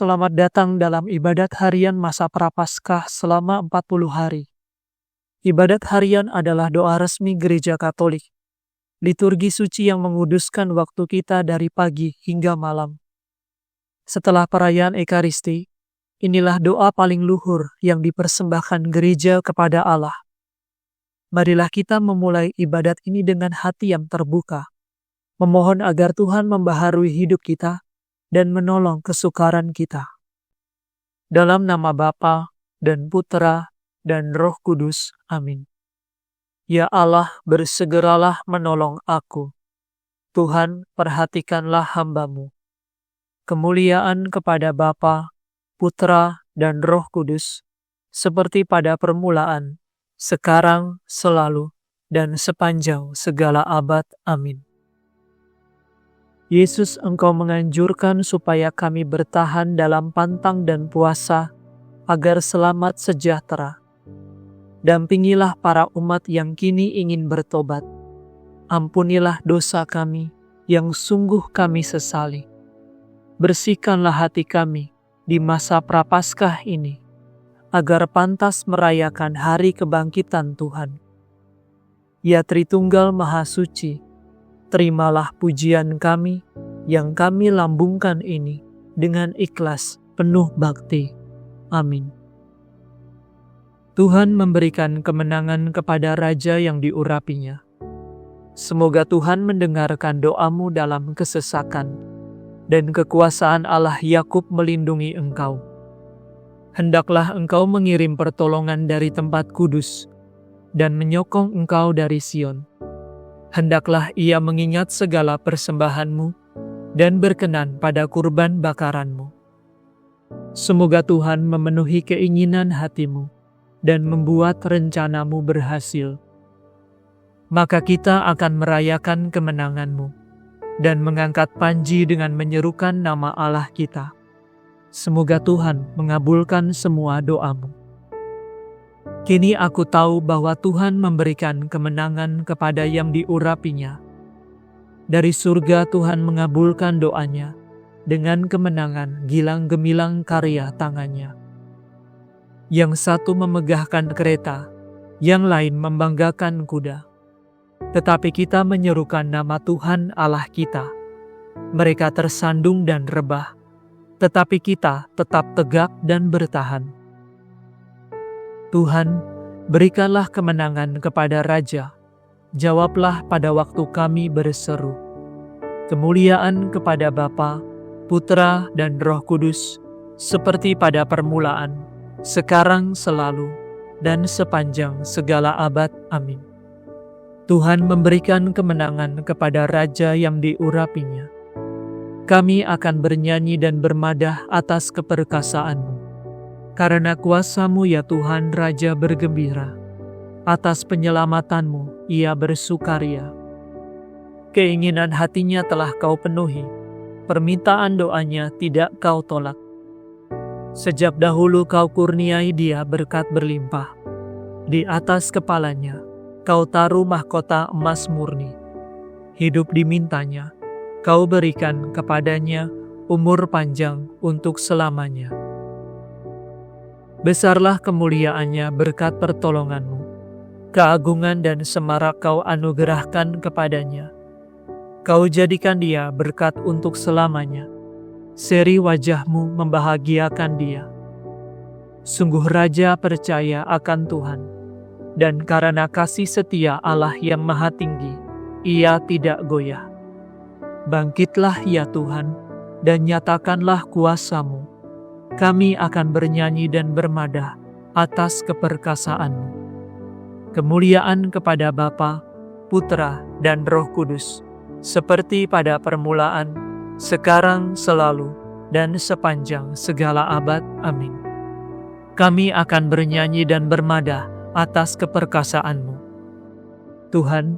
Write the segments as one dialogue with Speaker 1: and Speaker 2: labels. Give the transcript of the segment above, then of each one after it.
Speaker 1: selamat datang dalam ibadat harian masa Prapaskah selama 40 hari. Ibadat harian adalah doa resmi Gereja Katolik, liturgi suci yang menguduskan waktu kita dari pagi hingga malam. Setelah perayaan Ekaristi, inilah doa paling luhur yang dipersembahkan gereja kepada Allah. Marilah kita memulai ibadat ini dengan hati yang terbuka, memohon agar Tuhan membaharui hidup kita dan menolong kesukaran kita. Dalam nama Bapa dan Putra dan Roh Kudus. Amin. Ya Allah, bersegeralah menolong aku. Tuhan, perhatikanlah hamba-Mu. Kemuliaan kepada Bapa, Putra, dan Roh Kudus, seperti pada permulaan, sekarang, selalu, dan sepanjang segala abad. Amin. Yesus, Engkau menganjurkan supaya kami bertahan dalam pantang dan puasa, agar selamat sejahtera. Dampingilah para umat yang kini ingin bertobat. Ampunilah dosa kami, yang sungguh kami sesali. Bersihkanlah hati kami di masa Prapaskah ini, agar pantas merayakan hari kebangkitan Tuhan. Ya Tritunggal Maha Suci, terimalah pujian kami yang kami lambungkan ini dengan ikhlas penuh bakti. Amin. Tuhan memberikan kemenangan kepada raja yang diurapinya. Semoga Tuhan mendengarkan doamu dalam kesesakan, dan kekuasaan Allah Yakub melindungi engkau. Hendaklah engkau mengirim pertolongan dari tempat kudus, dan menyokong engkau dari Sion. Hendaklah ia mengingat segala persembahanmu dan berkenan pada kurban bakaranmu. Semoga Tuhan memenuhi keinginan hatimu dan membuat rencanamu berhasil. Maka kita akan merayakan kemenanganmu dan mengangkat panji dengan menyerukan nama Allah kita. Semoga Tuhan mengabulkan semua doamu. Kini aku tahu bahwa Tuhan memberikan kemenangan kepada yang diurapinya. Dari surga Tuhan mengabulkan doanya dengan kemenangan gilang gemilang karya tangannya. Yang satu memegahkan kereta, yang lain membanggakan kuda. Tetapi kita menyerukan nama Tuhan Allah kita. Mereka tersandung dan rebah, tetapi kita tetap tegak dan bertahan. Tuhan, berikanlah kemenangan kepada Raja. Jawablah pada waktu kami berseru. Kemuliaan kepada Bapa, Putra, dan Roh Kudus, seperti pada permulaan, sekarang, selalu, dan sepanjang segala abad. Amin. Tuhan memberikan kemenangan kepada Raja yang diurapinya. Kami akan bernyanyi dan bermadah atas keperkasaan-Mu. Karena kuasa-Mu ya Tuhan, Raja bergembira. Atas penyelamatan-Mu ia bersukaria. Keinginan hatinya telah Kau penuhi, permintaan doanya tidak Kau tolak. Sejak dahulu Kau kurniai dia berkat berlimpah. Di atas kepalanya Kau taruh mahkota emas murni. Hidup dimintanya, Kau berikan kepadanya umur panjang untuk selamanya. Besarlah kemuliaannya berkat pertolongan-Mu. Keagungan dan semarak Kau anugerahkan kepadanya. Kau jadikan dia berkat untuk selamanya. Seri wajah-Mu membahagiakan dia. Sungguh Raja percaya akan Tuhan, dan karena kasih setia Allah yang Maha Tinggi, ia tidak goyah. Bangkitlah ya Tuhan, dan nyatakanlah kuasa-Mu. Kami akan bernyanyi dan bermadah atas keperkasaan-Mu. Kemuliaan kepada Bapa, Putra, dan Roh Kudus, seperti pada permulaan, sekarang, selalu, dan sepanjang segala abad. Amin. Kami akan bernyanyi dan bermadah atas keperkasaan-Mu. Tuhan,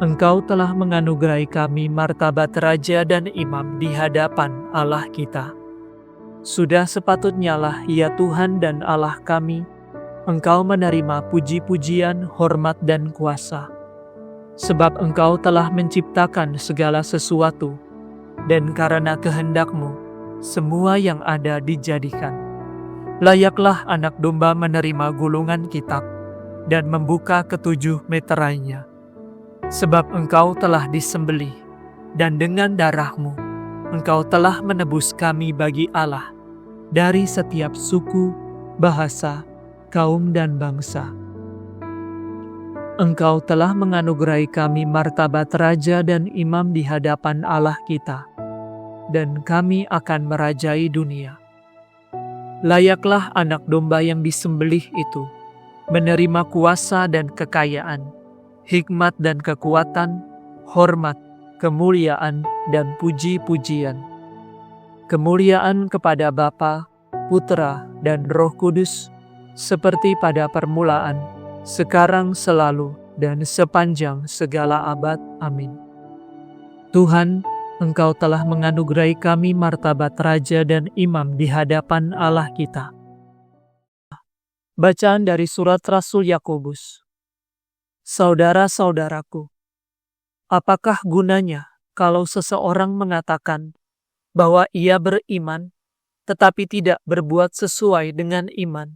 Speaker 1: Engkau telah menganugerahi kami martabat Raja dan Imam di hadapan Allah kita. Sudah sepatutnya lah ya Tuhan dan Allah kami, Engkau menerima puji-pujian, hormat dan kuasa. Sebab Engkau telah menciptakan segala sesuatu, dan karena kehendak-Mu, semua yang ada dijadikan. Layaklah anak domba menerima gulungan kitab dan membuka ketujuh meterainya. Sebab engkau telah disembelih, dan dengan darahmu engkau telah menebus kami bagi Allah dari setiap suku, bahasa, kaum dan bangsa. Engkau telah menganugerahi kami martabat raja dan imam di hadapan Allah kita, dan kami akan merajai dunia. Layaklah anak domba yang disembelih itu menerima kuasa dan kekayaan, hikmat dan kekuatan, hormat, kemuliaan dan puji-pujian. Kemuliaan kepada Bapa, Putra, dan Roh Kudus, seperti pada permulaan, sekarang, selalu, dan sepanjang segala abad. Amin. Tuhan, Engkau telah menganugerahi kami martabat raja dan imam di hadapan Allah kita. Bacaan dari surat Rasul Yakobus. Saudara-saudaraku, apakah gunanya kalau seseorang mengatakan bahwa ia beriman, tetapi tidak berbuat sesuai dengan iman?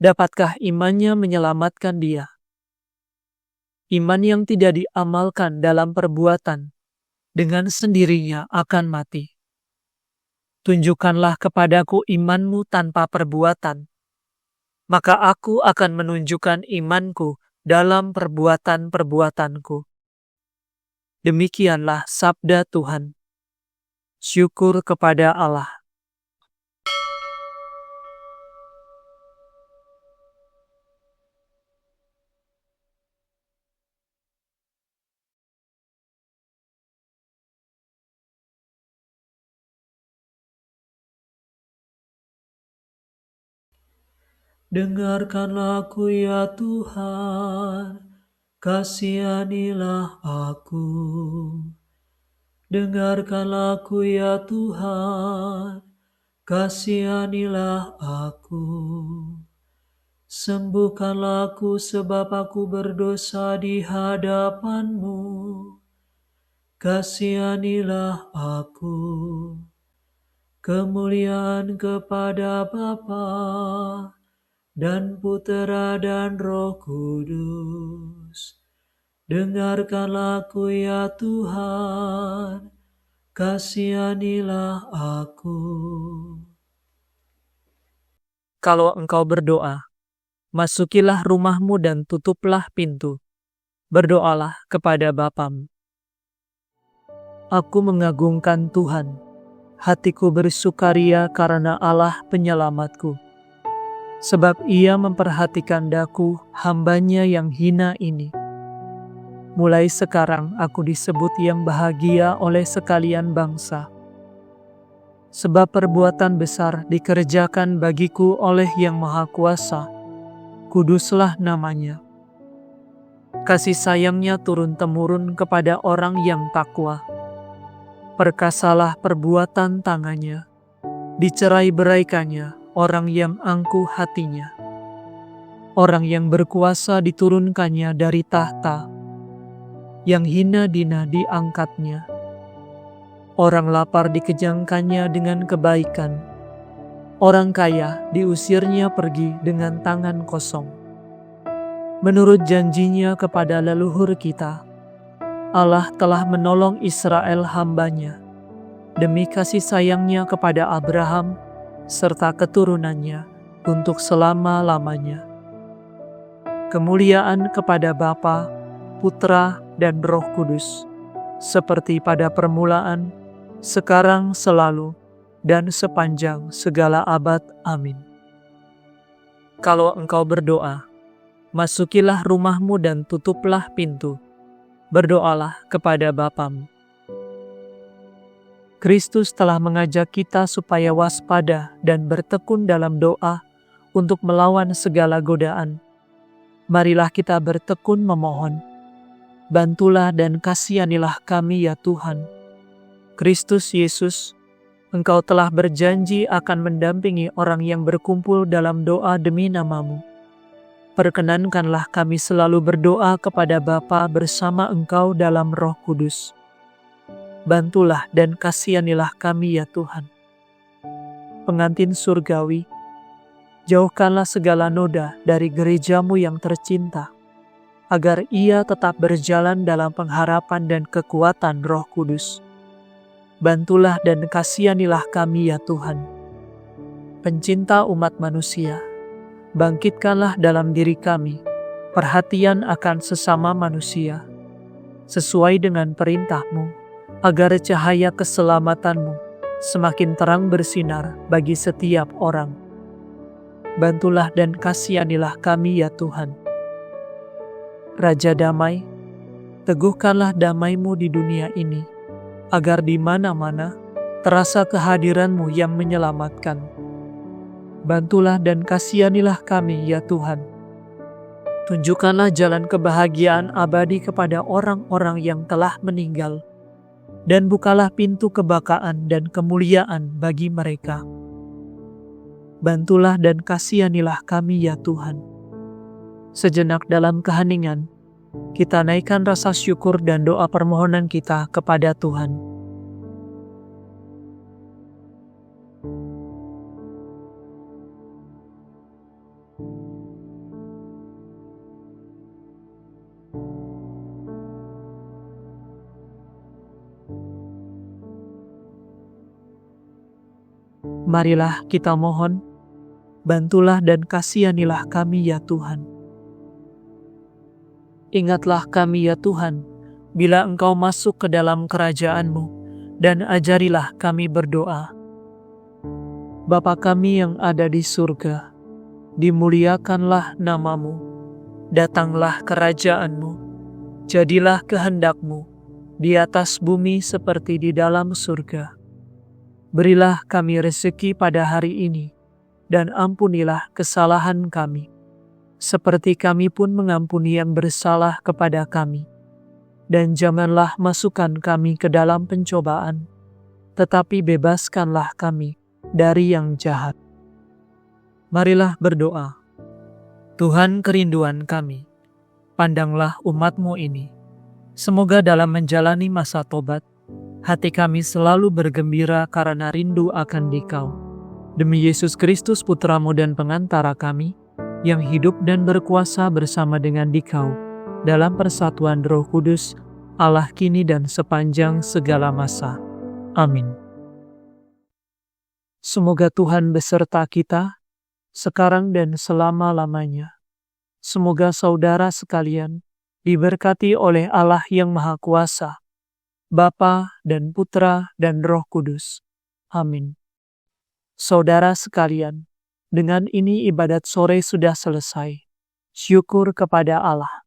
Speaker 1: Dapatkah imannya menyelamatkan dia? Iman yang tidak diamalkan dalam perbuatan dengan sendirinya akan mati. Tunjukkanlah kepadaku imanmu tanpa perbuatan, maka aku akan menunjukkan imanku dalam perbuatan-perbuatanku. Demikianlah sabda Tuhan. Syukur kepada Allah. Dengarkanlah aku ya Tuhan, kasihanilah aku. Dengarkanlah aku ya Tuhan, kasihanilah aku. Sembuhkanlah aku sebab aku berdosa di hadapan-Mu. Kasihanilah aku. Kemuliaan kepada Bapa dan Putera dan Roh Kudus. Dengarkanlah aku ya Tuhan, kasihanilah aku. Kalau engkau berdoa, masukilah rumahmu dan tutuplah pintu. Berdoalah kepada Bapamu. Aku mengagungkan Tuhan, hatiku bersukaria karena Allah penyelamatku. Sebab Ia memperhatikan daku, hamba-Nya yang hina ini. Mulai sekarang aku disebut yang bahagia oleh sekalian bangsa. Sebab perbuatan besar dikerjakan bagiku oleh Yang Maha Kuasa. Kuduslah namanya. Kasih sayangnya turun-temurun kepada orang yang takwa. Perkasalah perbuatan tangannya. Dicerai-beraikannya orang yang angkuh hatinya. Orang yang berkuasa diturunkannya dari tahta, yang hina dina diangkatnya. Orang lapar dikejangkannya dengan kebaikan, orang kaya diusirnya pergi dengan tangan kosong. Menurut janjinya kepada leluhur kita, Allah telah menolong Israel hamba-Nya, demi kasih sayangnya kepada Abraham, serta keturunannya untuk selama-lamanya. Kemuliaan kepada Bapa, Putra, dan Roh Kudus, seperti pada permulaan, sekarang, selalu, dan sepanjang segala abad. Amin. Kalau engkau berdoa, masukilah rumahmu dan tutuplah pintu. Berdoalah kepada Bapamu. Kristus telah mengajak kita supaya waspada dan bertekun dalam doa untuk melawan segala godaan. Marilah kita bertekun memohon. Bantulah dan kasihanilah kami ya Tuhan. Kristus Yesus, Engkau telah berjanji akan mendampingi orang yang berkumpul dalam doa demi nama-Mu. Perkenankanlah kami selalu berdoa kepada Bapa bersama Engkau dalam Roh Kudus. Bantulah dan kasihanilah kami ya Tuhan. pengantin surgawi, jauhkanlah segala noda dari gerejamu yang tercinta, agar ia tetap berjalan dalam pengharapan dan kekuatan Roh Kudus. Bantulah dan kasihanilah kami ya Tuhan. Pencinta umat manusia, bangkitkanlah dalam diri kami perhatian akan sesama manusia, sesuai dengan perintah-Mu, agar cahaya keselamatan-Mu semakin terang bersinar bagi setiap orang. Bantulah dan kasihanilah kami ya Tuhan. Raja damai, teguhkanlah damai-Mu di dunia ini, agar di mana-mana terasa kehadiran-Mu yang menyelamatkan. Bantulah dan kasihanilah kami ya Tuhan. Tunjukkanlah jalan kebahagiaan abadi kepada orang-orang yang telah meninggal, dan bukalah pintu kebakaan dan kemuliaan bagi mereka. Bantulah dan kasihanilah kami ya Tuhan. Sejenak dalam keheningan, kita naikkan rasa syukur dan doa permohonan kita kepada Tuhan. Marilah kita mohon, bantulah dan kasihanilah kami ya Tuhan. Ingatlah kami ya Tuhan, bila Engkau masuk ke dalam kerajaan-Mu, dan ajarilah kami berdoa. Bapa kami yang ada di surga, dimuliakanlah nama-Mu, datanglah kerajaan-Mu, jadilah kehendak-Mu, di atas bumi seperti di dalam surga. Berilah kami rezeki pada hari ini, dan ampunilah kesalahan kami, seperti kami pun mengampuni yang bersalah kepada kami. Dan janganlah masukkan kami ke dalam pencobaan, tetapi bebaskanlah kami dari yang jahat. Marilah berdoa. Tuhan kerinduan kami, pandanglah umat-Mu ini. Semoga dalam menjalani masa tobat, hati kami selalu bergembira karena rindu akan Dikau. Demi Yesus Kristus Putra-Mu dan pengantara kami, yang hidup dan berkuasa bersama dengan Dikau, dalam persatuan Roh Kudus, Allah kini dan sepanjang segala masa. Amin. Semoga Tuhan beserta kita, sekarang dan selama-lamanya. Semoga saudara sekalian diberkati oleh Allah yang Maha Kuasa, Bapa dan Putra dan Roh Kudus. Amin. Saudara sekalian, dengan ini ibadat sore sudah selesai. Syukur kepada Allah.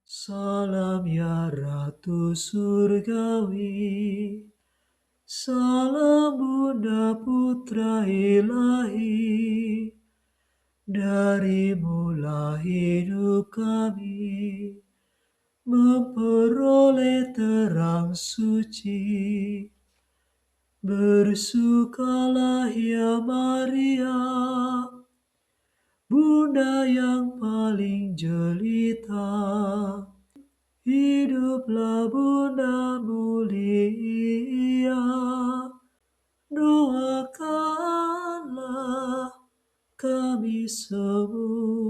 Speaker 1: Salam ya Ratu Surgawi, salam Bunda Putra Ilahi, dari mula hidup kami memperoleh terang suci. Bersukalah ya Maria, Bunda yang paling jelita. Hiduplah Bunda mulia, doakanlah kami semua.